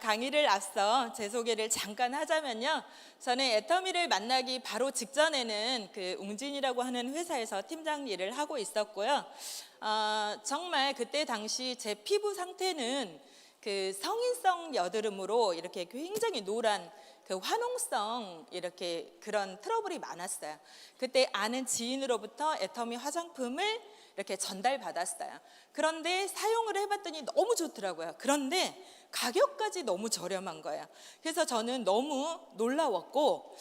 강의를 앞서 제 소개를 잠깐 하자면요. 저는 애터미를 만나기 바로 직전에는 그 웅진이라고 하는 회사에서 팀장 일을 하고 있었고요. 정말 그때 당시 제 피부 상태는 그 성인성 여드름으로 이렇게 굉장히 노란 그 화농성 이렇게 그런 트러블이 많았어요. 그때 아는 지인으로부터 애터미 화장품을 이렇게 전달받았어요. 그런데 사용을 해봤더니 너무 좋더라고요. 그런데 가격까지 너무 저렴한 거예요. 그래서 저는 너무 놀라웠고,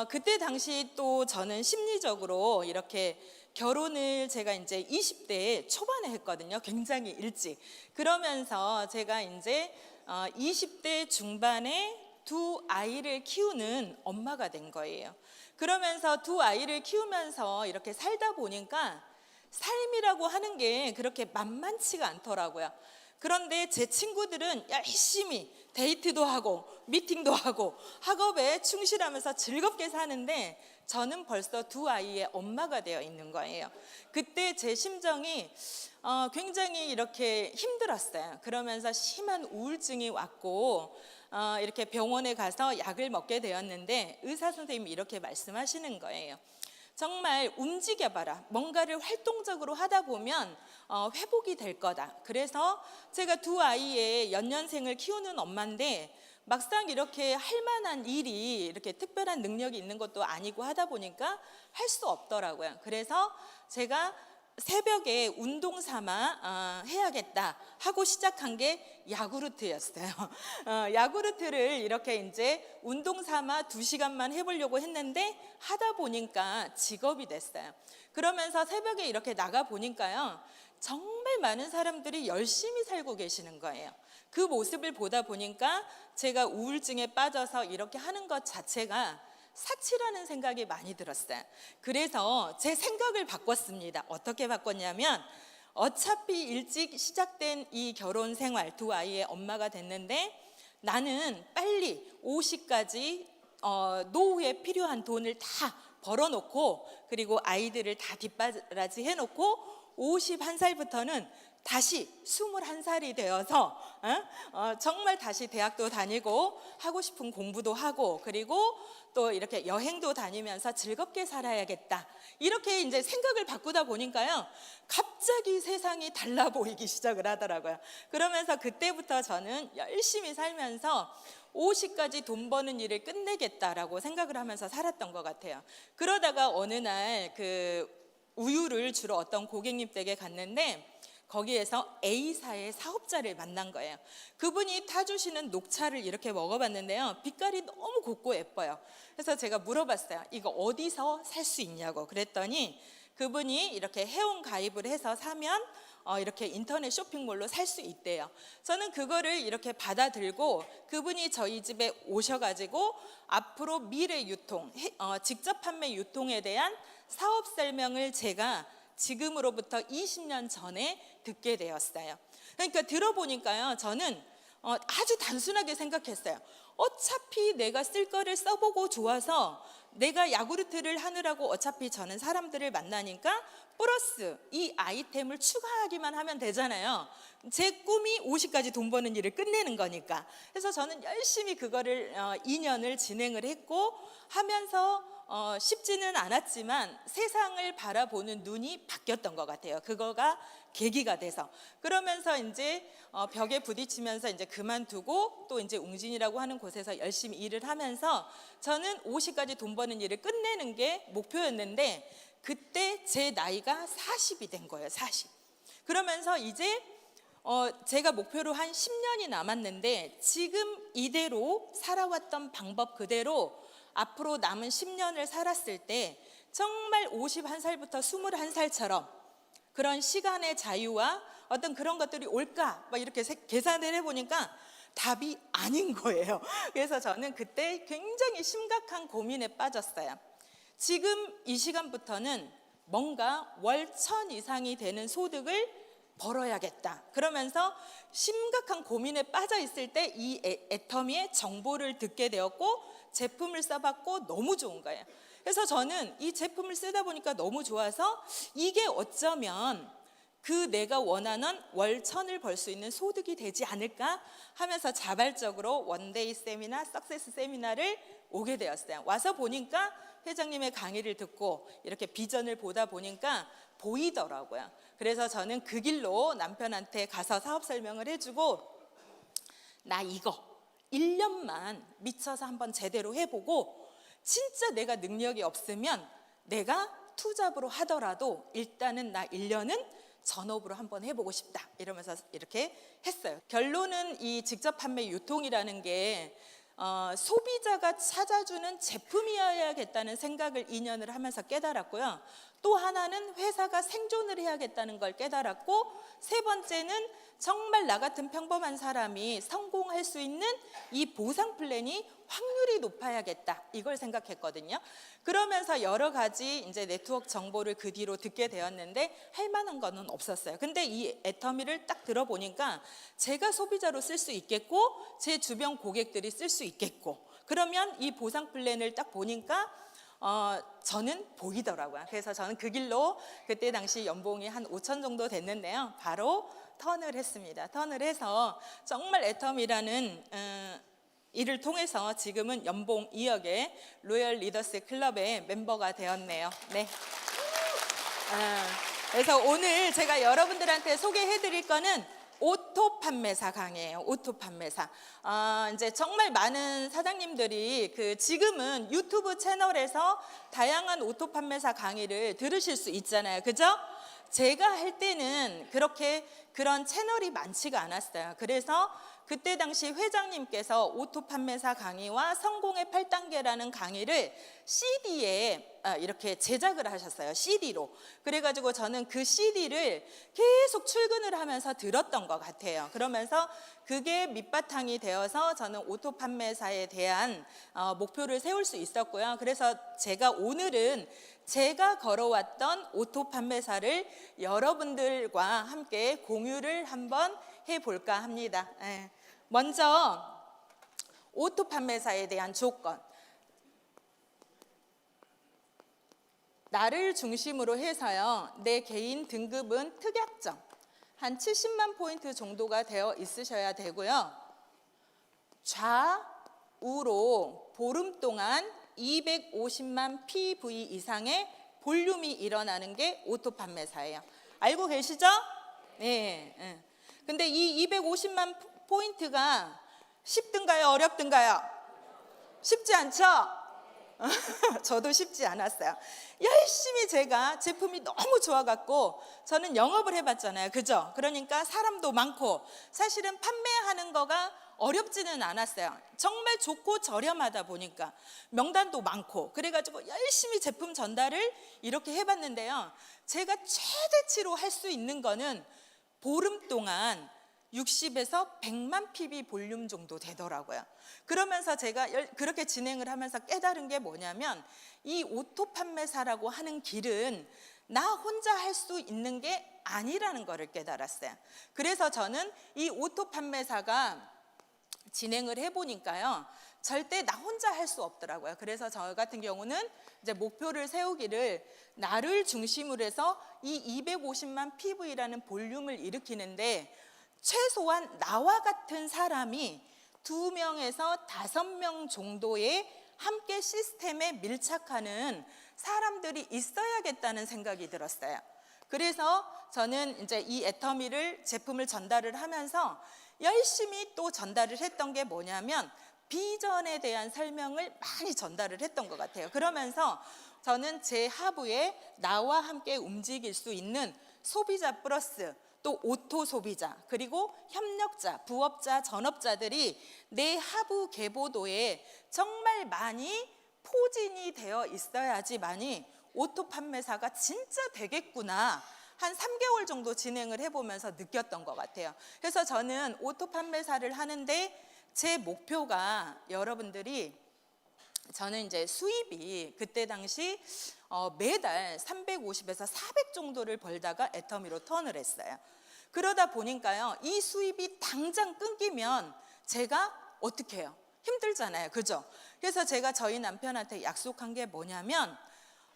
그때 당시 또 저는 심리적으로 이렇게 결혼을 제가 이제 20대 초반에 했거든요. 굉장히 일찍. 그러면서 제가 이제 20대 중반에 두 아이를 키우는 엄마가 된 거예요. 그러면서 두 아이를 키우면서 이렇게 살다 보니까 삶이라고 하는 게 그렇게 만만치가 않더라고요. 그런데 제 친구들은 열심히 데이트도 하고 미팅도 하고 학업에 충실하면서 즐겁게 사는데 저는 벌써 두 아이의 엄마가 되어 있는 거예요. 그때 제 심정이 굉장히 이렇게 힘들었어요. 그러면서 심한 우울증이 왔고 이렇게 병원에 가서 약을 먹게 되었는데 의사 선생님이 이렇게 말씀하시는 거예요. 정말 움직여봐라. 뭔가를 활동적으로 하다 보면 회복이 될 거다. 그래서 제가 두 아이의 연년생을 키우는 엄마인데 막상 이렇게 할 만한 일이 이렇게 특별한 능력이 있는 것도 아니고 하다 보니까 할 수 없더라고요. 그래서 제가 새벽에 운동 삼아 해야겠다 하고 시작한 게 야구르트였어요. 야구르트를 이렇게 이제 운동 삼아 2시간만 해보려고 했는데 하다 보니까 직업이 됐어요. 그러면서 새벽에 이렇게 나가 보니까요, 정말 많은 사람들이 열심히 살고 계시는 거예요. 그 모습을 보다 보니까 제가 우울증에 빠져서 이렇게 하는 것 자체가 사치라는 생각이 많이 들었어요. 그래서 제 생각을 바꿨습니다. 어떻게 바꿨냐면 어차피 일찍 시작된 이 결혼 생활, 두 아이의 엄마가 됐는데 나는 빨리 50까지 노후에 필요한 돈을 다 벌어놓고 그리고 아이들을 다 뒷바라지 해놓고 51살부터는 다시 21살이 되어서 정말 다시 대학도 다니고 하고 싶은 공부도 하고 그리고 또 이렇게 여행도 다니면서 즐겁게 살아야겠다. 이렇게 이제 생각을 바꾸다 보니까요, 갑자기 세상이 달라 보이기 시작을 하더라고요. 그러면서 그때부터 저는 열심히 살면서 50까지 돈 버는 일을 끝내겠다라고 생각을 하면서 살았던 것 같아요. 그러다가 어느 날 그 우유를 주러 어떤 고객님 댁에 갔는데 거기에서 A사의 사업자를 만난 거예요. 그분이 타주시는 녹차를 이렇게 먹어봤는데요, 빛깔이 너무 곱고 예뻐요. 그래서 제가 물어봤어요. 이거 어디서 살 수 있냐고. 그랬더니 그분이 이렇게 회원 가입을 해서 사면 이렇게 인터넷 쇼핑몰로 살 수 있대요. 저는 그거를 이렇게 받아들고 그분이 저희 집에 오셔가지고 앞으로 미래 유통, 직접 판매 유통에 대한 사업 설명을 제가 지금으로부터 20년 전에 듣게 되었어요. 그러니까 들어보니까요, 저는 아주 단순하게 생각했어요. 어차피 내가 쓸 거를 써보고 좋아서 내가 야구르트를 하느라고 어차피 저는 사람들을 만나니까 플러스 이 아이템을 추가하기만 하면 되잖아요. 제 꿈이 50까지 돈 버는 일을 끝내는 거니까. 그래서 저는 열심히 그거를 2년을 진행을 했고 하면서 쉽지는 않았지만 세상을 바라보는 눈이 바뀌었던 것 같아요. 그거가 계기가 돼서. 그러면서 이제 벽에 부딪히면서 이제 그만두고 또 이제 웅진이라고 하는 곳에서 열심히 일을 하면서 저는 50까지 돈 버는 일을 끝내는 게 목표였는데 그때 제 나이가 40이 된 거예요. 40. 그러면서 이제 제가 목표로 한 10년이 남았는데 지금 이대로 살아왔던 방법 그대로 앞으로 남은 10년을 살았을 때 정말 51살부터 21살처럼 그런 시간의 자유와 어떤 그런 것들이 올까 막 이렇게 계산을 해보니까 답이 아닌 거예요. 그래서 저는 그때 굉장히 심각한 고민에 빠졌어요. 지금 이 시간부터는 뭔가 월 1,000 이상이 되는 소득을 벌어야겠다. 그러면서 심각한 고민에 빠져 있을 때 이 애터미의 정보를 듣게 되었고 제품을 써봤고 너무 좋은 거예요. 그래서 저는 이 제품을 쓰다 보니까 너무 좋아서 이게 어쩌면 그 내가 원하는 월 1,000을 벌 수 있는 소득이 되지 않을까 하면서 자발적으로 원데이 세미나, 석세스 세미나를 오게 되었어요. 와서 보니까 회장님의 강의를 듣고 이렇게 비전을 보다 보니까 보이더라고요. 그래서 저는 그 길로 남편한테 가서 사업 설명을 해주고, 나 이거 1년만 미쳐서 한번 제대로 해보고 진짜 내가 능력이 없으면 내가 투잡으로 하더라도 일단은 나 1년은 전업으로 한번 해보고 싶다 이러면서 이렇게 했어요. 결론은 이 직접 판매 유통이라는 게 소비자가 찾아주는 제품이어야겠다는 생각을 2년을 하면서 깨달았고요. 또 하나는 회사가 생존을 해야겠다는 걸 깨달았고, 세 번째는 정말 나 같은 평범한 사람이 성공할 수 있는 이 보상 플랜이 확률이 높아야겠다 이걸 생각했거든요. 그러면서 여러 가지 이제 네트워크 정보를 그 뒤로 듣게 되었는데 할 만한 거는 없었어요. 근데 이 애터미를 딱 들어보니까 제가 소비자로 쓸 수 있겠고 제 주변 고객들이 쓸 수 있겠고, 그러면 이 보상 플랜을 딱 보니까 저는 보이더라고요. 그래서 저는 그 길로 그때 당시 연봉이 한 5천 정도 됐는데요, 바로 턴을 했습니다. 턴을 해서 정말 애텀이라는 이를 통해서 지금은 연봉 2억의 로열 리더스 클럽의 멤버가 되었네요. 네. 그래서 오늘 제가 여러분들한테 소개해드릴 거는 오토 판매사 강의예요. 오토 판매사. 이제 정말 많은 사장님들이 지금은 유튜브 채널에서 다양한 오토 판매사 강의를 들으실 수 있잖아요. 그죠? 제가 할 때는 그런 채널이 많지가 않았어요. 그래서 그때 당시 회장님께서 오토 판매사 강의와 성공의 8단계라는 강의를 CD에 이렇게 제작을 하셨어요. CD로. 그래가지고 저는 그 CD를 계속 출근을 하면서 들었던 것 같아요. 그러면서 그게 밑바탕이 되어서 저는 오토 판매사에 대한 목표를 세울 수 있었고요. 그래서 제가 오늘은 제가 걸어왔던 오토 판매사를 여러분들과 함께 공유를 한번 해볼까 합니다. 먼저 오토 판매사에 대한 조건. 나를 중심으로 해서요, 내 개인 등급은 특약점 한 70만 포인트 정도가 되어 있으셔야 되고요. 좌우로 보름 동안 250만 PV 이상의 볼륨이 일어나는 게 오토 판매사예요. 알고 계시죠? 네. 근데 이 250만 포인트가 쉽든가요? 어렵든가요? 쉽지 않죠? 저도 쉽지 않았어요. 열심히 제가 제품이 너무 좋아갖고 저는 영업을 해봤잖아요. 그죠? 그러니까 사람도 많고 사실은 판매하는 거가 어렵지는 않았어요. 정말 좋고 저렴하다 보니까 명단도 많고 그래가지고 열심히 제품 전달을 이렇게 해봤는데요. 제가 최대치로 할 수 있는 거는 보름 동안 60에서 100만 PV 볼륨 정도 되더라고요. 그러면서 제가 그렇게 진행을 하면서 깨달은 게 뭐냐면 이 오토 판매사라고 하는 길은 나 혼자 할 수 있는 게 아니라는 거를 깨달았어요. 그래서 저는 이 오토 판매사가 진행을 해보니까요, 절대 나 혼자 할 수 없더라고요. 그래서 저 같은 경우는 이제 목표를 세우기를 나를 중심으로 해서 이 250만 PV라는 볼륨을 일으키는데 최소한 나와 같은 사람이 2명에서 5명 정도의 함께 시스템에 밀착하는 사람들이 있어야겠다는 생각이 들었어요. 그래서 저는 이제 이 애터미를 제품을 전달을 하면서 열심히 또 전달을 했던 게 뭐냐면 비전에 대한 설명을 많이 전달을 했던 것 같아요. 그러면서 저는 제 하부에 나와 함께 움직일 수 있는 소비자 플러스 또 오토 소비자 그리고 협력자, 부업자, 전업자들이 내 하부 계보도에 정말 많이 포진이 되어 있어야지만이 오토 판매사가 진짜 되겠구나. 한 3개월 정도 진행을 해보면서 느꼈던 것 같아요. 그래서 저는 오토 판매사를 하는데 제 목표가 여러분들이, 저는 이제 수입이 그때 당시 매달 350에서 400 정도를 벌다가 애터미로 턴을 했어요. 그러다 보니까요, 이 수입이 당장 끊기면 제가 어떻게 해요? 힘들잖아요. 그죠? 그래서 제가 저희 남편한테 약속한 게 뭐냐면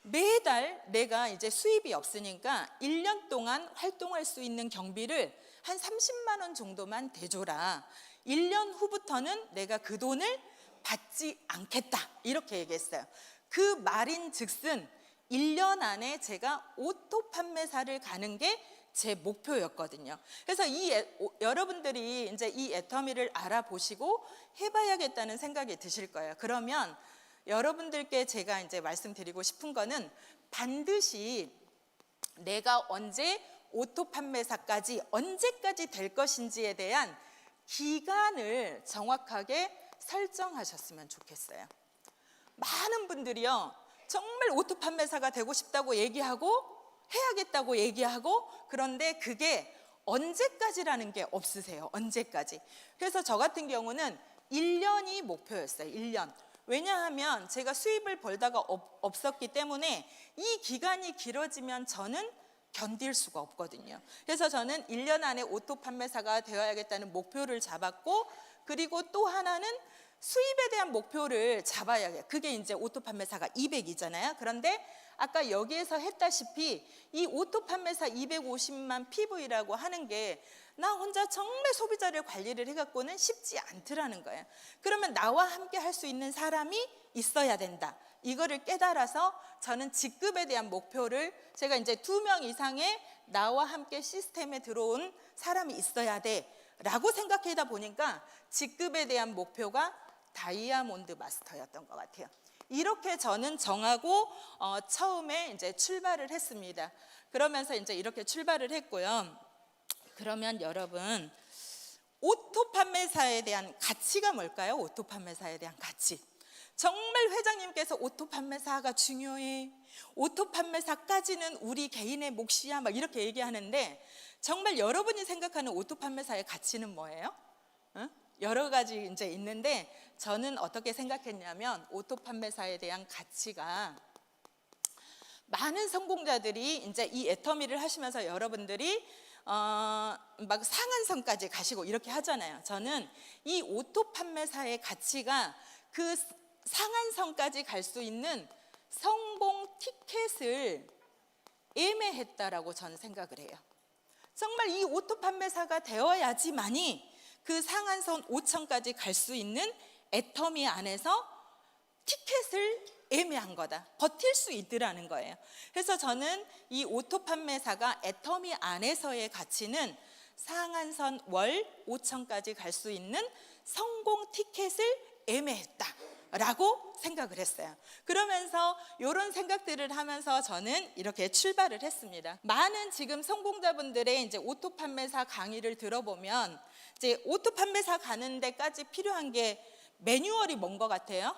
매달 내가 이제 수입이 없으니까 1년 동안 활동할 수 있는 경비를 한 30만 원 정도만 대줘라. 1년 후부터는 내가 그 돈을 받지 않겠다. 이렇게 얘기했어요. 그 말인 즉슨 1년 안에 제가 오토 판매사를 가는 게 제 목표였거든요. 그래서 여러분들이 이제 이 애터미를 알아보시고 해봐야겠다는 생각이 드실 거예요. 그러면 여러분들께 제가 이제 말씀드리고 싶은 거는 반드시 내가 언제 오토 판매사까지 언제까지 될 것인지에 대한 기간을 정확하게 설정하셨으면 좋겠어요. 많은 분들이요, 정말 오토 판매사가 되고 싶다고 얘기하고 해야겠다고 얘기하고, 그런데 그게 언제까지라는 게 없으세요. 언제까지. 그래서 저 같은 경우는 1년이 목표였어요. 1년. 왜냐하면 제가 수입을 벌다가 없었기 때문에 이 기간이 길어지면 저는 견딜 수가 없거든요. 그래서 저는 1년 안에 오토 판매사가 되어야겠다는 목표를 잡았고, 그리고 또 하나는 수입에 대한 목표를 잡아야겠어요. 그게 이제 오토 판매사가 200이잖아요. 그런데 아까 여기에서 했다시피 이 오토 판매사 250만 PV라고 하는 게 나 혼자 정말 소비자를 관리를 해갖고는 쉽지 않더라는 거예요. 그러면 나와 함께 할 수 있는 사람이 있어야 된다. 이거를 깨달아서 저는 직급에 대한 목표를, 제가 이제 2명 이상의 나와 함께 시스템에 들어온 사람이 있어야 돼 라고 생각하다 보니까 직급에 대한 목표가 다이아몬드 마스터였던 것 같아요. 이렇게 저는 정하고 처음에 이제 출발을 했습니다. 그러면서 이제 이렇게 출발을 했고요. 그러면 여러분, 오토 판매사에 대한 가치가 뭘까요? 오토 판매사에 대한 가치. 정말 회장님께서 오토 판매사가 중요해, 오토 판매사까지는 우리 개인의 몫이야, 막 이렇게 얘기하는데, 정말 여러분이 생각하는 오토 판매사의 가치는 뭐예요? 여러 가지 이제 있는데, 저는 어떻게 생각했냐면 오토 판매사에 대한 가치가, 많은 성공자들이 이제 이 애터미를 하시면서 여러분들이 막 상한선까지 가시고 이렇게 하잖아요. 저는 이 오토 판매사의 가치가 그 상한선까지 갈 수 있는 성공 티켓을 애매했다라고 저는 생각을 해요. 정말 이 오토 판매사가 되어야지만이 그 상한선 5천까지 갈 수 있는 애터미 안에서 티켓을 애매한 거다, 버틸 수 있더라는 거예요. 그래서 저는 이 오토 판매사가 애터미 안에서의 가치는 상한선 월 5천까지 갈 수 있는 성공 티켓을 애매했다 라고 생각을 했어요. 그러면서 이런 생각들을 하면서 저는 이렇게 출발을 했습니다. 많은 지금 성공자분들의 이제 오토 판매사 강의를 들어보면 이제 오토 판매사 가는 데까지 필요한 게 매뉴얼이 뭔 것 같아요?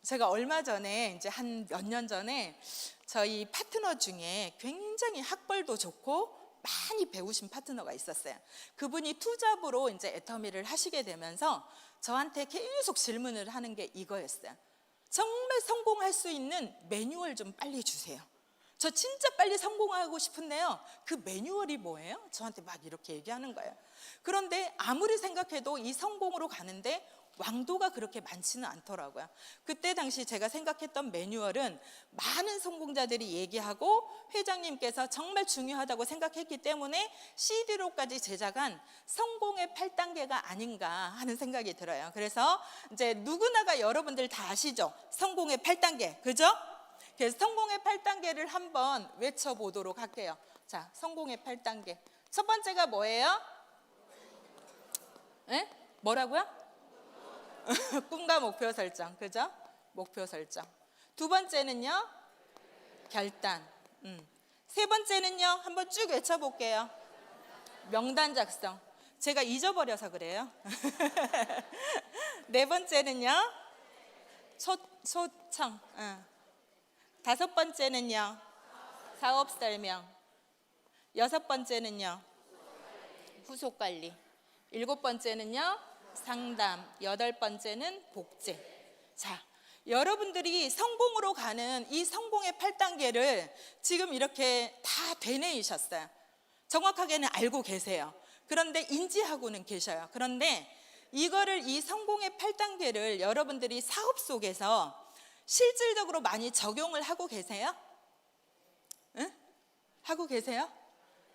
제가 얼마 전에 이제 한 몇 년 전에 저희 파트너 중에 굉장히 학벌도 좋고 많이 배우신 파트너가 있었어요. 그분이 투잡으로 이제 애터미를 하시게 되면서 저한테 계속 질문을 하는 게 이거였어요. 정말 성공할 수 있는 매뉴얼 좀 빨리 주세요. 저 진짜 빨리 성공하고 싶은데요, 그 매뉴얼이 뭐예요? 저한테 막 이렇게 얘기하는 거예요. 그런데 아무리 생각해도 이 성공으로 가는데 왕도가 그렇게 많지는 않더라고요. 그때 당시 제가 생각했던 매뉴얼은 많은 성공자들이 얘기하고 회장님께서 정말 중요하다고 생각했기 때문에 CD로까지 제작한 성공의 8단계가 아닌가 하는 생각이 들어요. 그래서 이제 누구나가 여러분들 다 아시죠? 성공의 8단계, 그죠? 그래서 성공의 8단계를 한번 외쳐보도록 할게요. 자, 성공의 8단계. 첫 번째가 뭐예요? 네? 뭐라고요? 꿈과 목표 설정, 그죠? 목표 설정. 두 번째는요, 결단. 세 번째는요, 한번 쭉 외쳐볼게요. 명단 작성. 제가 잊어버려서 그래요. 네 번째는요, 초청. 다섯 번째는요, 사업 설명. 여섯 번째는요, 후속 관리. 일곱 번째는요, 상담. 여덟 번째는 복제. 자, 여러분들이 성공으로 가는 이 성공의 8단계를 지금 이렇게 다 되뇌이셨어요. 정확하게는 알고 계세요. 그런데 인지하고는 계셔요. 그런데 이거를, 이 성공의 8단계를 여러분들이 사업 속에서 실질적으로 많이 적용을 하고 계세요? 응? 하고 계세요?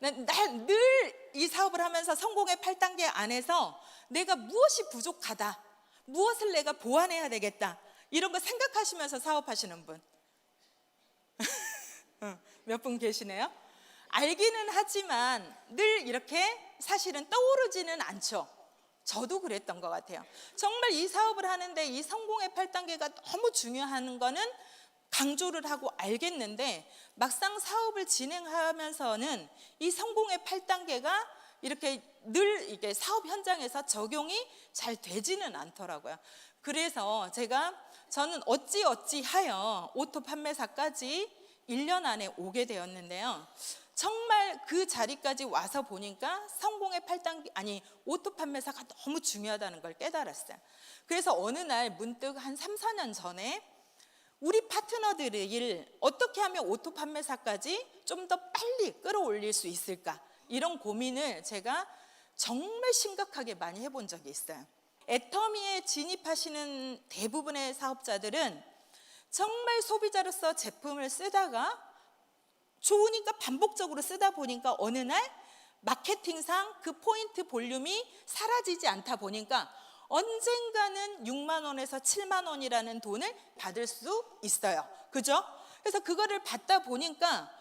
늘 이 사업을 하면서 성공의 8단계 안에서 내가 무엇이 부족하다, 무엇을 내가 보완해야 되겠다, 이런 거 생각하시면서 사업하시는 분 몇 분 계시네요. 알기는 하지만 늘 이렇게 사실은 떠오르지는 않죠. 저도 그랬던 것 같아요. 정말 이 사업을 하는데 이 성공의 8단계가 너무 중요한 거는 강조를 하고 알겠는데, 막상 사업을 진행하면서는 이 성공의 8단계가 이렇게 늘 이게 사업 현장에서 적용이 잘 되지는 않더라고요. 그래서 저는 어찌하여 오토 판매사까지 1년 안에 오게 되었는데요. 정말 그 자리까지 와서 보니까 성공의 8단계, 오토 판매사가 너무 중요하다는 걸 깨달았어요. 그래서 어느 날 문득 한 3, 4년 전에 우리 파트너들을 어떻게 하면 오토 판매사까지 좀 더 빨리 끌어올릴 수 있을까, 이런 고민을 제가 정말 심각하게 많이 해본 적이 있어요. 애터미에 진입하시는 대부분의 사업자들은 정말 소비자로서 제품을 쓰다가 좋으니까 반복적으로 쓰다 보니까 어느 날 마케팅상 그 포인트 볼륨이 사라지지 않다 보니까 언젠가는 6만 원에서 7만 원이라는 돈을 받을 수 있어요. 그죠? 그래서 그거를 받다 보니까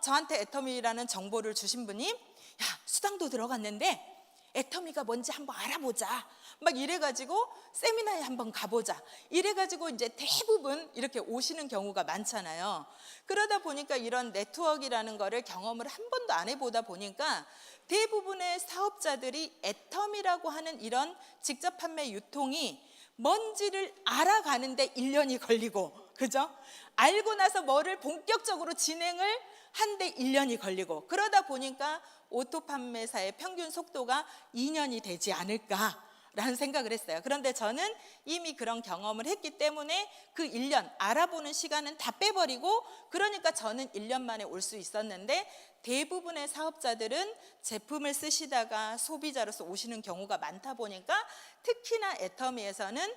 저한테 애터미라는 정보를 주신 분이, 야, 수당도 들어갔는데 애터미가 뭔지 한번 알아보자, 막 이래가지고 세미나에 한번 가보자, 이래가지고 이제 대부분 이렇게 오시는 경우가 많잖아요. 그러다 보니까 이런 네트워크라는 거를 경험을 한 번도 안 해보다 보니까 대부분의 사업자들이 애터미라고 하는 이런 직접 판매 유통이 뭔지를 알아가는데 1년이 걸리고, 그죠? 알고 나서 뭐를 본격적으로 진행을 한데 1년이 걸리고, 그러다 보니까 오토 판매사의 평균 속도가 2년이 되지 않을까라는 생각을 했어요. 그런데 저는 이미 그런 경험을 했기 때문에 그 1년 알아보는 시간은 다 빼버리고, 그러니까 저는 1년 만에 올 수 있었는데, 대부분의 사업자들은 제품을 쓰시다가 소비자로서 오시는 경우가 많다 보니까 특히나 애터미에서는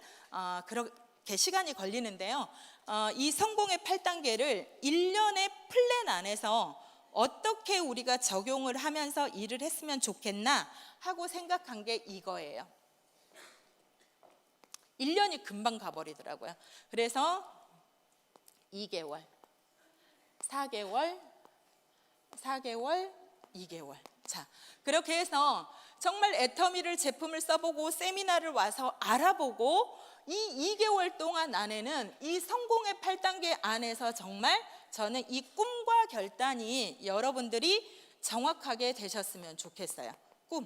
그렇게 시간이 걸리는데요. 이 성공의 8단계를 1년의 플랜 안에서 어떻게 우리가 적용을 하면서 일을 했으면 좋겠나 하고 생각한 게 이거예요. 1년이 금방 가버리더라고요. 그래서 2개월, 4개월, 2개월. 자, 그렇게 해서 정말 애터미를 제품을 써보고 세미나를 와서 알아보고 이 2개월 동안 안에는 이 성공의 8단계 안에서 정말 저는 이 꿈과 결단이 여러분들이 정확하게 되셨으면 좋겠어요. 꿈,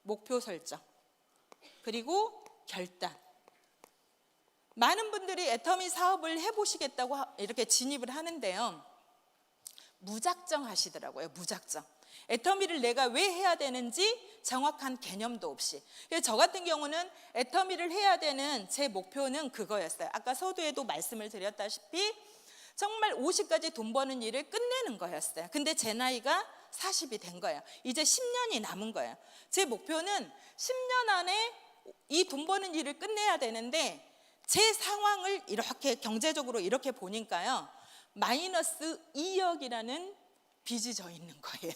목표 설정, 그리고 결단. 많은 분들이 애터미 사업을 해보시겠다고 이렇게 진입을 하는데요, 무작정 하시더라고요. 무작정. 애터미를 내가 왜 해야 되는지 정확한 개념도 없이. 저 같은 경우는 애터미를 해야 되는 제 목표는 그거였어요. 아까 서두에도 말씀을 드렸다시피 정말 50까지 돈 버는 일을 끝내는 거였어요. 근데 제 나이가 40이 된 거예요. 이제 10년이 남은 거예요. 제 목표는 10년 안에 이 돈 버는 일을 끝내야 되는데, 제 상황을 이렇게 경제적으로 이렇게 보니까요, 마이너스 2억이라는 빚이 져 있는 거예요.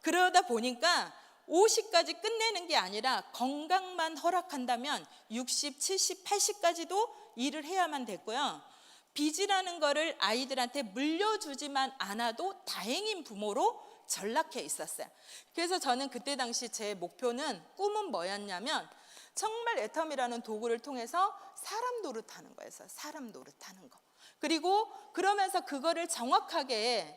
그러다 보니까 50까지 끝내는 게 아니라 건강만 허락한다면 60, 70, 80까지도 일을 해야만 됐고요. 빚이라는 거를 아이들한테 물려주지만 않아도 다행인 부모로 전락해 있었어요. 그래서 저는 그때 당시 제 목표는, 꿈은 뭐였냐면 정말 애터미라는 도구를 통해서 사람 노릇하는 거였어요. 사람 노릇하는 거. 그리고 그러면서 그거를 정확하게,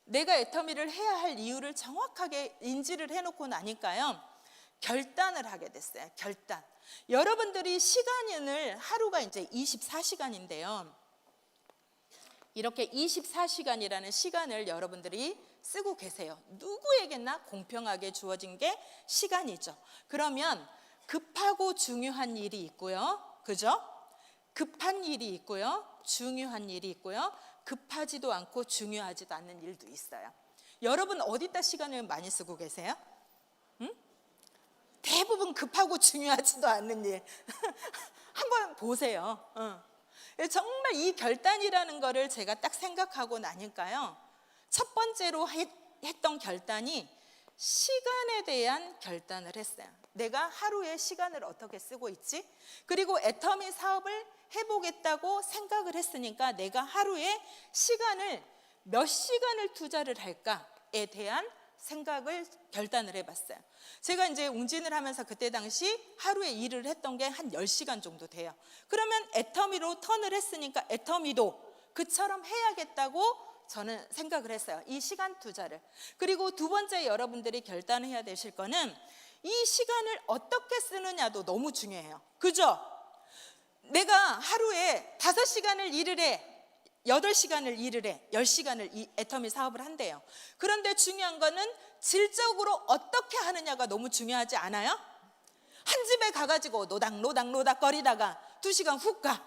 내가 애터미를 해야 할 이유를 정확하게 인지를 해놓고 나니까요, 결단을 하게 됐어요. 결단. 여러분들이 시간을, 하루가 이제 24시간인데요 이렇게 24시간이라는 시간을 여러분들이 쓰고 계세요. 누구에게나 공평하게 주어진 게 시간이죠. 그러면 급하고 중요한 일이 있고요, 그죠? 급한 일이 있고요, 중요한 일이 있고요, 급하지도 않고 중요하지도 않는 일도 있어요. 여러분 어디다 시간을 많이 쓰고 계세요? 응? 대부분 급하고 중요하지도 않는 일. 한번 보세요. 정말 이 결단이라는 거를 제가 딱 생각하고 나니까요, 첫 번째로 했던 결단이 시간에 대한 결단을 했어요. 내가 하루에 시간을 어떻게 쓰고 있지? 그리고 애터미 사업을 해보겠다고 생각을 했으니까 내가 하루에 시간을 몇 시간을 투자를 할까에 대한 생각을 결단을 해봤어요. 제가 이제 웅진을 하면서 그때 당시 하루에 일을 했던 게 한 10시간 정도 돼요. 그러면 애터미로 턴을 했으니까 애터미도 그처럼 해야겠다고 저는 생각을 했어요. 이 시간 투자를. 그리고 두 번째 여러분들이 결단해야 되실 거는 이 시간을 어떻게 쓰느냐도 너무 중요해요. 그죠? 내가 하루에 5시간을 일을 해, 8시간을 일을 해, 10시간을 이 애터미 사업을 한대요. 그런데 중요한 거는 질적으로 어떻게 하느냐가 너무 중요하지 않아요? 한 집에 가가지고 노닥노닥 거리다가 2시간 훅 가.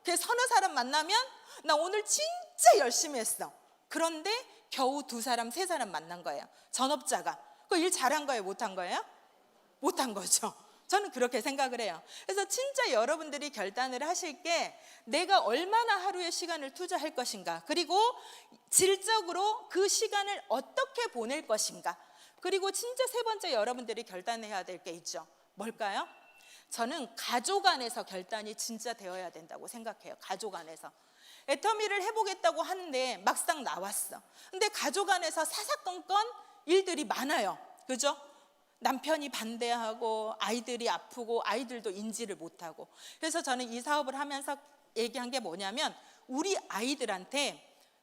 그 서너 사람 만나면 나 오늘 진짜 열심히 했어. 그런데 겨우 2사람, 3사람 만난 거예요. 전업자가. 그 일 잘한 거예요? 못한 거예요? 못한 거죠. 저는 그렇게 생각을 해요. 그래서 진짜 여러분들이 결단을 하실 게 내가 얼마나 하루에 시간을 투자할 것인가, 그리고 질적으로 그 시간을 어떻게 보낼 것인가, 그리고 진짜 세 번째 여러분들이 결단해야 될 게 있죠. 뭘까요? 저는 가족 안에서 결단이 진짜 되어야 된다고 생각해요. 가족 안에서. 애터미를 해보겠다고 하는데 막상 나왔어. 근데 가족 안에서 사사건건 일들이 많아요. 그죠? 남편이 반대하고 아이들이 아프고 아이들도 인지를 못하고. 그래서 저는 이 사업을 하면서 얘기한 게 뭐냐면 우리 아이들한테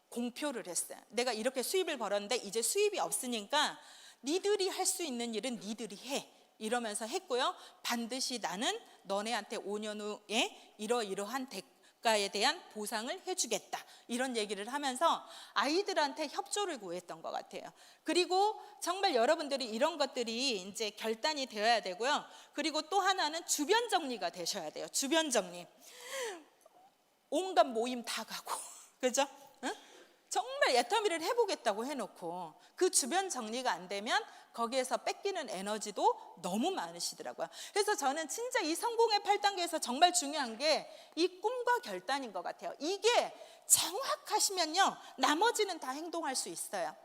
공표를 했어요. 내가 이렇게 수입을 벌었는데 이제 수입이 없으니까 니들이 할 수 있는 일은 니들이 해, 이러면서 했고요. 반드시 나는 너네한테 5년 후에 이러이러한 대가에 대한 보상을 해주겠다, 이런 얘기를 하면서 아이들한테 협조를 구했던 것 같아요. 그리고 정말 여러분들이 이런 것들이 이제 결단이 되어야 되고요. 그리고 또 하나는 주변 정리가 되셔야 돼요. 주변 정리. 온갖 모임 다 가고 그죠? 응? 정말 애터미를 해보겠다고 해놓고 그 주변 정리가 안 되면 거기에서 뺏기는 에너지도 너무 많으시더라고요. 그래서 저는 진짜 이 성공의 8단계에서 정말 중요한 게 이 꿈과 결단인 것 같아요. 이게 정확하시면요, 나머지는 다 행동할 수 있어요.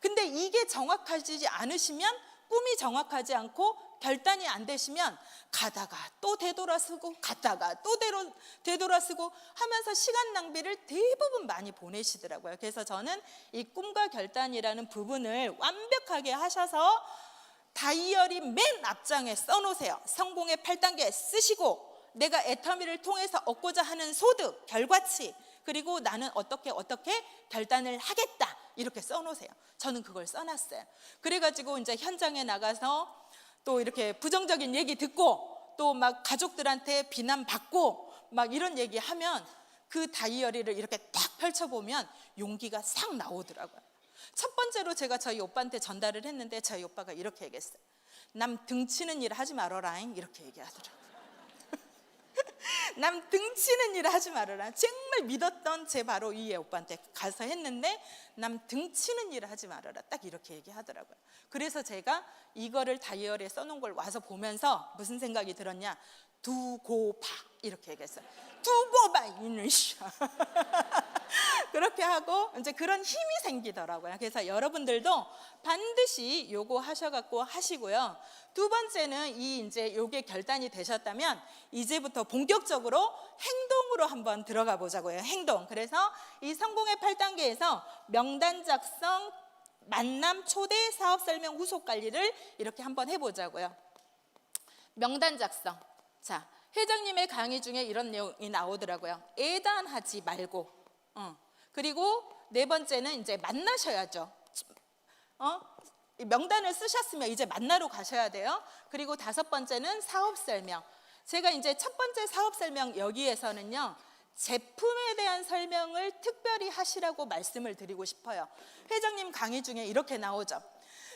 근데 이게 정확하지 않으시면, 꿈이 정확하지 않고 결단이 안 되시면 가다가 또 되돌아서고 갔다가 또 되돌아서고 하면서 시간 낭비를 대부분 많이 보내시더라고요. 그래서 저는 이 꿈과 결단이라는 부분을 완벽하게 하셔서 다이어리 맨 앞장에 써놓으세요. 성공의 8단계 쓰시고 내가 애터미를 통해서 얻고자 하는 소득, 결과치, 그리고 나는 어떻게 결단을 하겠다, 이렇게 써놓으세요. 저는 그걸 써놨어요. 그래가지고 이제 현장에 나가서 또 이렇게 부정적인 얘기 듣고 또 막 가족들한테 비난받고 막 이런 얘기하면 그 다이어리를 이렇게 딱 펼쳐보면 용기가 싹 나오더라고요. 첫 번째로 제가 저희 오빠한테 전달을 했는데 저희 오빠가 이렇게 얘기했어요. 남 등치는 일 하지 말아라잉, 이렇게 얘기하더라고요. 남 등치는 일을 하지 말아라. 정말 믿었던 제 바로 이 오빠한테 가서 했는데 남 등치는 일을 하지 말아라, 딱 이렇게 얘기하더라고요. 그래서 제가 이거를 다이어리에 써놓은 걸 와서 보면서 무슨 생각이 들었냐, 두고 봐, 이렇게 얘기했어요. 두고 봐 이놈. 그렇게 하고 이제 그런 힘이 생기더라고요. 그래서 여러분들도 반드시 요거 하셔갖고 하시고요. 두 번째는 이제 요게 결단이 되셨다면 이제부터 본격적으로 행동으로 한번 들어가 보자고요. 행동. 그래서 이 성공의 8단계에서 명단 작성, 만남, 초대, 사업 설명, 후속 관리를 이렇게 한번 해보자고요. 명단 작성. 자, 회장님의 강의 중에 이런 내용이 나오더라고요. 애단하지 말고. 그리고 네 번째는 이제 만나셔야죠. 명단을 쓰셨으면 이제 만나러 가셔야 돼요. 그리고 다섯 번째는 사업 설명. 제가 이제 첫 번째 사업 설명 여기에서는요, 제품에 대한 설명을 특별히 하시라고 말씀을 드리고 싶어요. 회장님 강의 중에 이렇게 나오죠.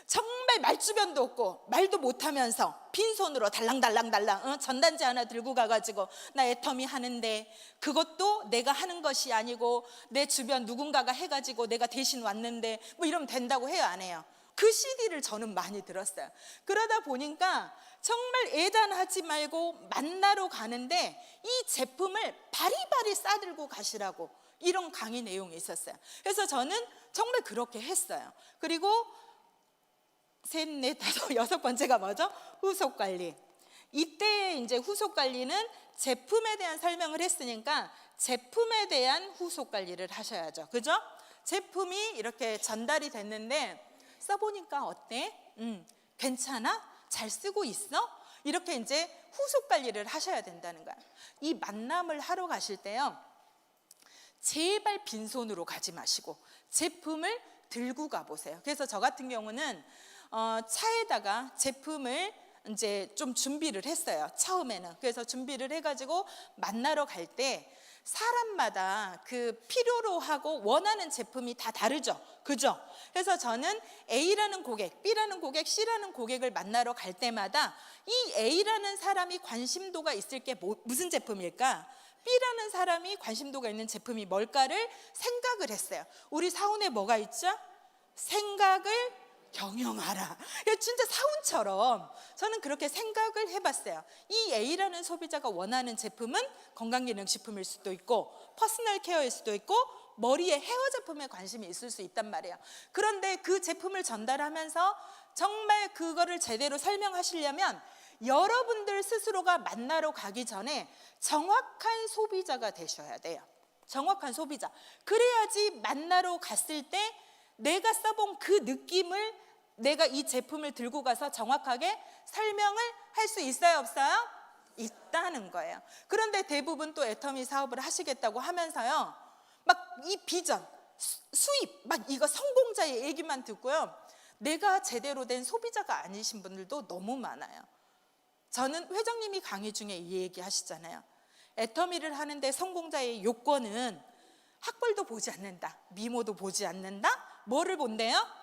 정말 말주변도 없고 말도 못하면서 빈손으로 달랑달랑 전단지 하나 들고 가가지고 나 애터미 하는데 그것도 내가 하는 것이 아니고 내 주변 누군가가 해가지고 내가 대신 왔는데 뭐 이러면 된다고 해요, 안 해요? 그 CD를 저는 많이 들었어요. 그러다 보니까 정말 애단하지 말고 만나러 가는데 이 제품을 바리바리 싸들고 가시라고 이런 강의 내용이 있었어요. 그래서 저는 정말 그렇게 했어요. 그리고 셋, 넷, 다섯, 여섯 번째가 뭐죠? 후속 관리. 이때 이제 후속 관리는 제품에 대한 설명을 했으니까 제품에 대한 후속 관리를 하셔야죠. 그죠? 제품이 이렇게 전달이 됐는데 써보니까 어때? 괜찮아? 잘 쓰고 있어? 이렇게 이제 후속 관리를 하셔야 된다는 거야. 이 만남을 하러 가실 때요, 제발 빈손으로 가지 마시고 제품을 들고 가보세요. 그래서 저 같은 경우는 차에다가 제품을 이제 좀 준비를 했어요. 처음에는. 그래서 준비를 해가지고 만나러 갈 때 사람마다 그 필요로 하고 원하는 제품이 다 다르죠. 그죠? 그래서 저는 A라는 고객, B라는 고객, C라는 고객을 만나러 갈 때마다 이 A라는 사람이 관심도가 있을 게 무슨 제품일까? B라는 사람이 관심도가 있는 제품이 뭘까를 생각을 했어요. 우리 사원에 뭐가 있죠? 생각을 경영하라. 진짜 사운처럼 저는 그렇게 생각을 해봤어요. 이 A라는 소비자가 원하는 제품은 건강기능식품일 수도 있고 퍼스널 케어일 수도 있고 머리에 헤어 제품에 관심이 있을 수 있단 말이에요. 그런데 그 제품을 전달하면서 정말 그거를 제대로 설명하시려면 여러분들 스스로가 만나러 가기 전에 정확한 소비자가 되셔야 돼요. 정확한 소비자. 그래야지 만나러 갔을 때 내가 써본 그 느낌을 내가 이 제품을 들고 가서 정확하게 설명을 할 수 있어요, 없어요? 있다는 거예요. 그런데 대부분 또 애터미 사업을 하시겠다고 하면서요, 막 이 비전, 수입, 막 이거 성공자의 얘기만 듣고요, 내가 제대로 된 소비자가 아니신 분들도 너무 많아요. 저는 회장님이 강의 중에 이 얘기 하시잖아요. 애터미를 하는데 성공자의 요건은 학벌도 보지 않는다, 미모도 보지 않는다, 뭐를 본대요?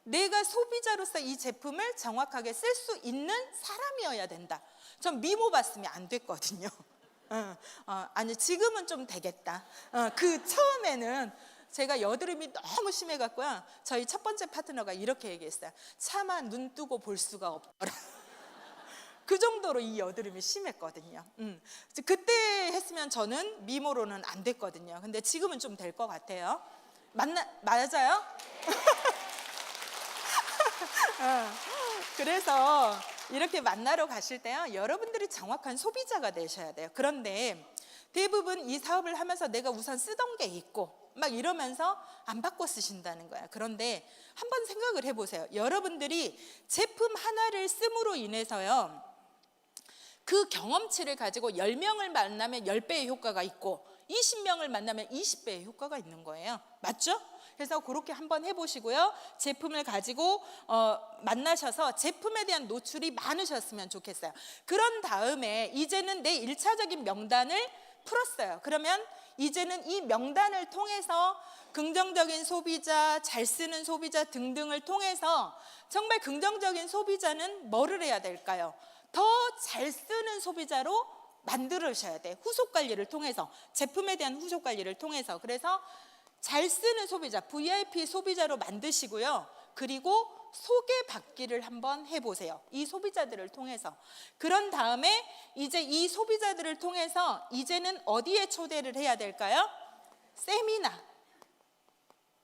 내가 소비자로서 이 제품을 정확하게 쓸 수 있는 사람이어야 된다. 전 미모 봤으면 안 됐거든요. 아니 지금은 좀 되겠다. 그 처음에는 제가 여드름이 너무 심해갖고요, 저희 첫 번째 파트너가 이렇게 얘기했어요. 차마 눈 뜨고 볼 수가 없더라. 그 정도로 이 여드름이 심했거든요. 그때 했으면 저는 미모로는 안 됐거든요. 근데 지금은 좀 될 것 같아요. 맞아요? 그래서 이렇게 만나러 가실 때요, 여러분들이 정확한 소비자가 되셔야 돼요. 그런데 대부분 이 사업을 하면서 내가 우선 쓰던 게 있고 막 이러면서 안 바꿔 쓰신다는 거야. 그런데 한번 생각을 해보세요. 여러분들이 제품 하나를 씀으로 인해서요, 그 경험치를 가지고 10명을 만나면 10배의 효과가 있고 20명을 만나면 20배의 효과가 있는 거예요. 맞죠? 그래서 그렇게 한번 해보시고요, 제품을 가지고 만나셔서 제품에 대한 노출이 많으셨으면 좋겠어요. 그런 다음에 이제는 내 1차적인 명단을 풀었어요. 그러면 이제는 이 명단을 통해서 긍정적인 소비자, 잘 쓰는 소비자 등등을 통해서 정말 긍정적인 소비자는 뭐를 해야 될까요? 더 잘 쓰는 소비자로 만들으셔야 돼. 후속 관리를 통해서, 제품에 대한 후속 관리를 통해서. 그래서 잘 쓰는 소비자, VIP 소비자로 만드시고요. 그리고 소개받기를 한번 해보세요. 이 소비자들을 통해서. 그런 다음에 이제 이 소비자들을 통해서 이제는 어디에 초대를 해야 될까요? 세미나,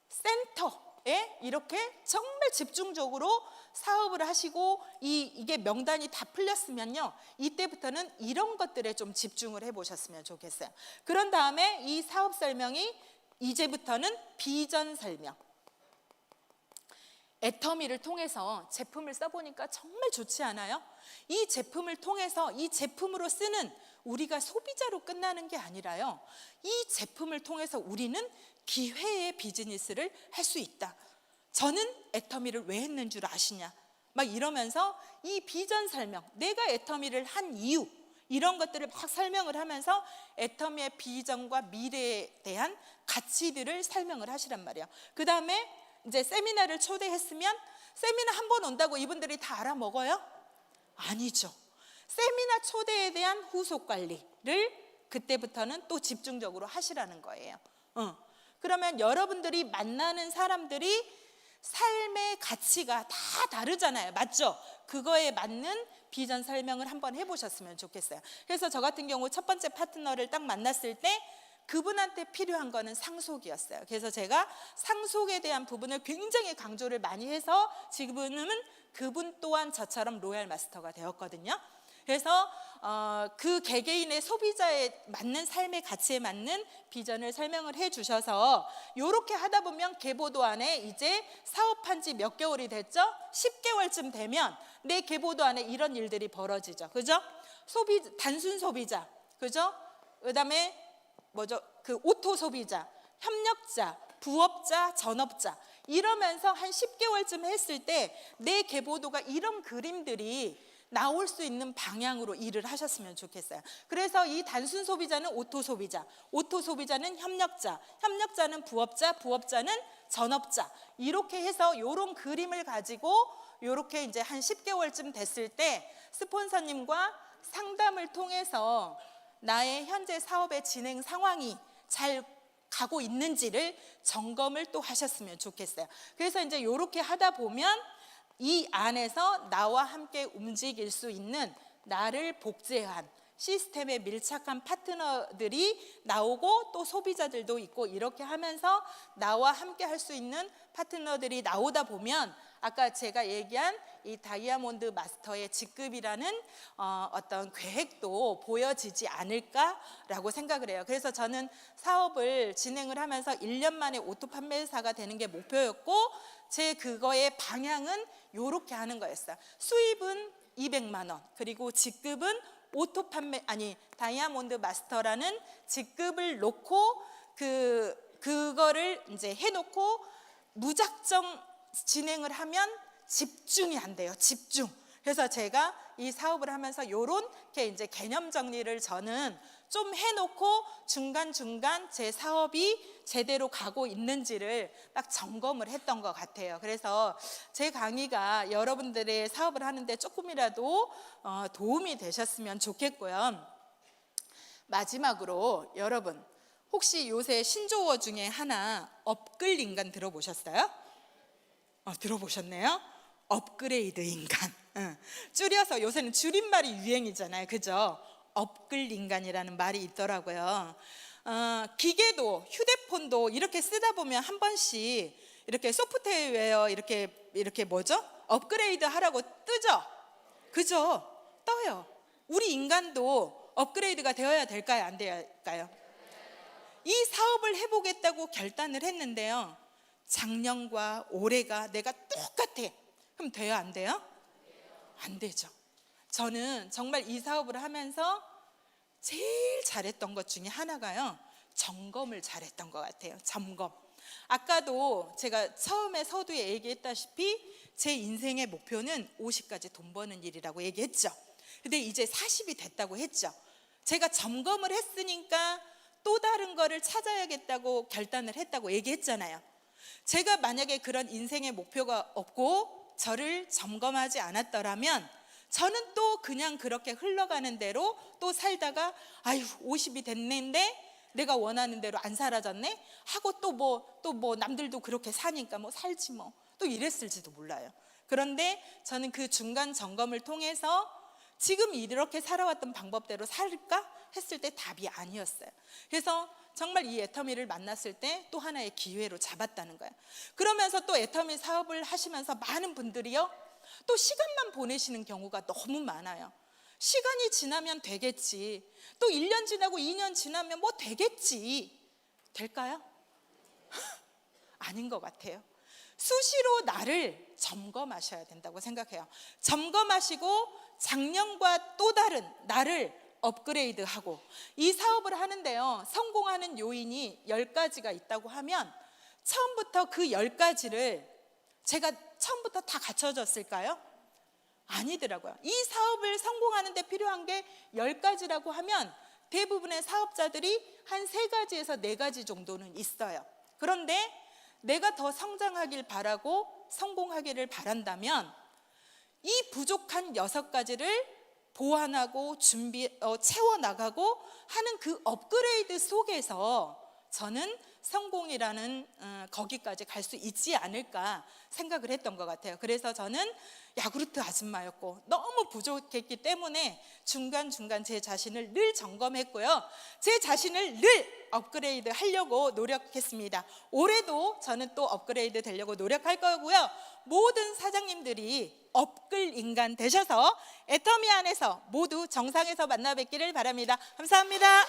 센터에 이렇게 정말 집중적으로 사업을 하시고 이게 명단이 다 풀렸으면요, 이때부터는 이런 것들에 좀 집중을 해보셨으면 좋겠어요. 그런 다음에 이 사업 설명이 이제부터는 비전 설명. 애터미를 통해서 제품을 써보니까 정말 좋지 않아요? 이 제품을 통해서 이 제품으로 쓰는 우리가 소비자로 끝나는 게 아니라요, 이 제품을 통해서 우리는 기회의 비즈니스를 할 수 있다. 저는 애터미를 왜 했는 줄 아시냐? 막 이러면서 이 비전 설명, 내가 애터미를 한 이유, 이런 것들을 막 설명을 하면서 애터미의 비전과 미래에 대한 가치들을 설명을 하시란 말이에요. 그 다음에 이제 세미나를 초대했으면 세미나 한 번 온다고 이분들이 다 알아먹어요? 아니죠. 세미나 초대에 대한 후속 관리를 그때부터는 또 집중적으로 하시라는 거예요. 그러면 여러분들이 만나는 사람들이 삶의 가치가 다 다르잖아요. 맞죠? 그거에 맞는 비전 설명을 한번 해보셨으면 좋겠어요. 그래서 저 같은 경우 첫 번째 파트너를 딱 만났을 때 그분한테 필요한 거는 상속이었어요. 그래서 제가 상속에 대한 부분을 굉장히 강조를 많이 해서 지금은 그분 또한 저처럼 로얄 마스터가 되었거든요. 그래서 그 개개인의 소비자에 맞는 삶의 가치에 맞는 비전을 설명을 해주셔서 이렇게 하다 보면 계보도 안에 이제 사업한 지 몇 개월이 됐죠? 10개월쯤 되면 내 계보도 안에 이런 일들이 벌어지죠. 그죠? 단순 소비자, 그죠? 그다음에 뭐죠? 그 오토 소비자, 협력자, 부업자, 전업자 이러면서 한 10개월쯤 했을 때 내 계보도가 이런 그림들이 나올 수 있는 방향으로 일을 하셨으면 좋겠어요. 그래서 이 단순 소비자는 오토 소비자, 오토 소비자는 협력자, 협력자는 부업자, 부업자는 전업자 이렇게 해서 이런 그림을 가지고 이렇게 이제 한 10개월쯤 됐을 때 스폰서님과 상담을 통해서 나의 현재 사업의 진행 상황이 잘 가고 있는지를 점검을 또 하셨으면 좋겠어요. 그래서 이제 이렇게 하다 보면 이 안에서 나와 함께 움직일 수 있는 나를 복제한 시스템에 밀착한 파트너들이 나오고 또 소비자들도 있고 이렇게 하면서 나와 함께 할 수 있는 파트너들이 나오다 보면 아까 제가 얘기한 이 다이아몬드 마스터의 직급이라는 어떤 계획도 보여지지 않을까라고 생각을 해요. 그래서 저는 사업을 진행을 하면서 1년 만에 오토 판매사가 되는 게 목표였고 제 그거의 방향은 이렇게 하는 거였어요. 수입은 200만 원 그리고 직급은 오토 판매 다이아몬드 마스터라는 직급을 놓고 그거를 이제 해놓고 무작정 진행을 하면 집중이 안 돼요. 집중. 그래서 제가 이 사업을 하면서 요렇게 이제 개념 정리를 저는 좀 해놓고 중간중간 제 사업이 제대로 가고 있는지를 딱 점검을 했던 것 같아요. 그래서 제 강의가 여러분들의 사업을 하는데 조금이라도 도움이 되셨으면 좋겠고요. 마지막으로 여러분 혹시 요새 신조어 중에 하나 업글 인간 들어보셨어요? 들어보셨네요? 업그레이드 인간. 줄여서 요새는 줄임말이 유행이잖아요. 그죠? 업글 인간이라는 말이 있더라고요. 기계도 휴대폰도 이렇게 쓰다 보면 한 번씩 이렇게 소프트웨어 이렇게 뭐죠? 업그레이드 하라고 뜨죠? 그죠? 떠요. 우리 인간도 업그레이드가 되어야 될까요? 안 될까요? 이 사업을 해보겠다고 결단을 했는데요. 작년과 올해가 내가 똑같아. 그럼 돼요? 안 돼요? 안 되죠. 저는 정말 이 사업을 하면서 제일 잘했던 것 중에 하나가요. 점검을 잘했던 것 같아요. 점검. 아까도 제가 처음에 서두에 얘기했다시피 제 인생의 목표는 50까지 돈 버는 일이라고 얘기했죠. 근데 이제 40이 됐다고 했죠. 제가 점검을 했으니까 또 다른 거를 찾아야겠다고 결단을 했다고 얘기했잖아요. 제가 만약에 그런 인생의 목표가 없고 저를 점검하지 않았더라면 저는 또 그냥 그렇게 흘러가는 대로 또 살다가 아유 50이 됐는데 내가 원하는 대로 안 살아졌네 하고 또 뭐 남들도 그렇게 사니까 뭐 살지 뭐 또 이랬을지도 몰라요. 그런데 저는 그 중간 점검을 통해서 지금 이렇게 살아왔던 방법대로 살까 했을 때 답이 아니었어요. 그래서 정말 이 애터미를 만났을 때 또 하나의 기회로 잡았다는 거예요. 그러면서 또 애터미 사업을 하시면서 많은 분들이요 또 시간만 보내시는 경우가 너무 많아요. 시간이 지나면 되겠지. 또 1년 지나고 2년 지나면 뭐 되겠지. 될까요? 아닌 것 같아요. 수시로 나를 점검하셔야 된다고 생각해요. 점검하시고 작년과 또 다른 나를 업그레이드하고 이 사업을 하는데요. 성공하는 요인이 10가지가 있다고 하면 처음부터 그 10가지를 제가 처음부터 다 갖춰졌을까요? 아니더라고요. 이 사업을 성공하는 데 필요한 게 10가지라고 하면 대부분의 사업자들이 한 3가지에서 4가지 정도는 있어요. 그런데 내가 더 성장하길 바라고 성공하기를 바란다면 이 부족한 6가지를 보완하고 채워나가고 하는 그 업그레이드 속에서 저는 성공이라는 거기까지 갈 수 있지 않을까 생각을 했던 것 같아요. 그래서 저는 야구르트 아줌마였고 너무 부족했기 때문에 중간중간 제 자신을 늘 점검했고요. 제 자신을 늘 업그레이드 하려고 노력했습니다. 올해도 저는 또 업그레이드 되려고 노력할 거고요. 모든 사장님들이 업글 인간 되셔서 애터미 안에서 모두 정상에서 만나 뵙기를 바랍니다. 감사합니다.